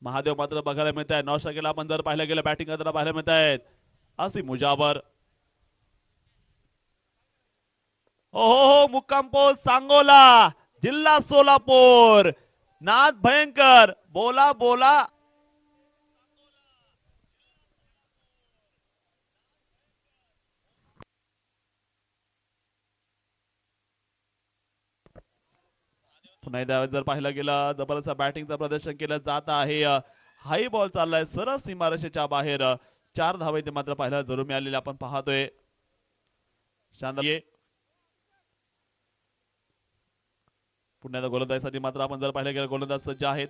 महादेव मात्र बघायला मिळत आहे. नौशाखेला आपण जर पाहिलं गेलं बॅटिंग करताना पाहायला मिळत आहेत असी मुजाबर. हो मुक्काम पोस्ट सांगोला, जिल्हा सोलापूर. नाद भयंकर, बोला बोला. पुन्हा एकदा जर पाहिलं गेलं जबरदस्त बॅटिंगचं प्रदर्शन केलं जात आहे. हाई बॉल चाललाय सरस सीमारेषेच्या बाहेर. 4 धावा इथे मात्र पाहायला जरूर मिळालेले आपण पाहतोय. शानदार. पुन्हा गोलंदाजीसाठी मात्र आपण जर पाहिलं गेलं गोलंदाज सज्ज आहेत.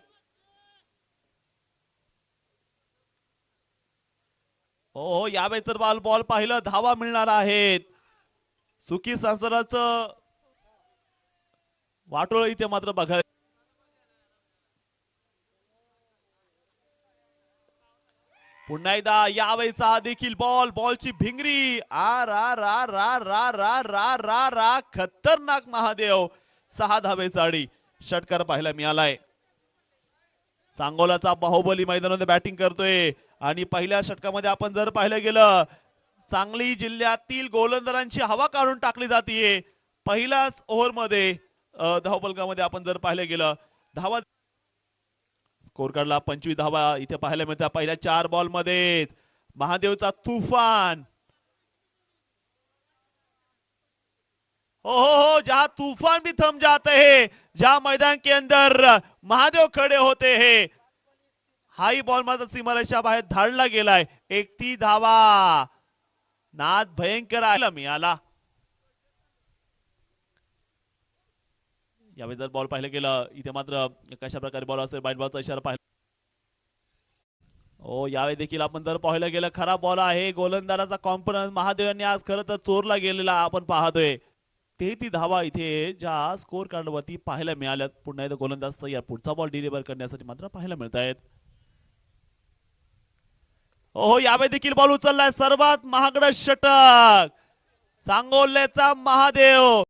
हो यावेळी जर बॉल पाहिलं धावा मिळणार आहेत. सुकी संसाराचं वाटोळ इथे मात्र बघायला. पुन्हा एकदा यावेळीचा देखील बॉलची भिंगरी. आ रा रा रा रा रा रा रा रा खतरनाक महादेव. 6 धावेसाठी षटकार पाहायला मिळालाय. सांगोलाचा बाहुबली मैदानामध्ये बॅटिंग करतोय आणि पहिल्या षटकामध्ये आपण जर पाहिलं गेलं सांगली जिल्ह्यातील गोलंदाजांची हवा काढून टाकली जाते. पहिल्याच ओव्हर मध्ये धावफलकामध्ये आपण जर पाहिलं गेलं धावा स्कोर कार्डला 25 धावा इथे पाहायला मिळतात पहिल्या 4 बॉल मध्ये. महादेवचा तूफान. हो जहां तूफान भी थम जाते हैं, जहां मैदान के अंदर महादेव खड़े होते हैं. हाई बॉल मात्र सीमारेषा बाहेर धाडला गेलाय. 31 धावा. नाद भयंकर आला मिळाला. यावेळी जर बॉल पाहिलं गेलं इथे मात्र कशा प्रकारे बॉल असेल बाईट बॉलचा इशारा पाहिला. हो यावेळी देखील आपण जर पाहिलं गेलं खरा बॉल आहे. गोलंदाजाचा कॉन्फिडन्स महादेव यांनी आज खरं तर चोरला गेलेला आपण पाहतोय. 33 धावा इथे ज्या स्कोर कार्ड वरती पाहायला मिळाल्यात. पुन्हा एकदा गोलंदाज या पुढचा बॉल डिलिव्हर करण्यासाठी मात्र पाहायला मिळत आहेत. हो यावेळी देखील बॉल उचललाय सर्वात महागडा षटक सांगोल्याचा महादेव.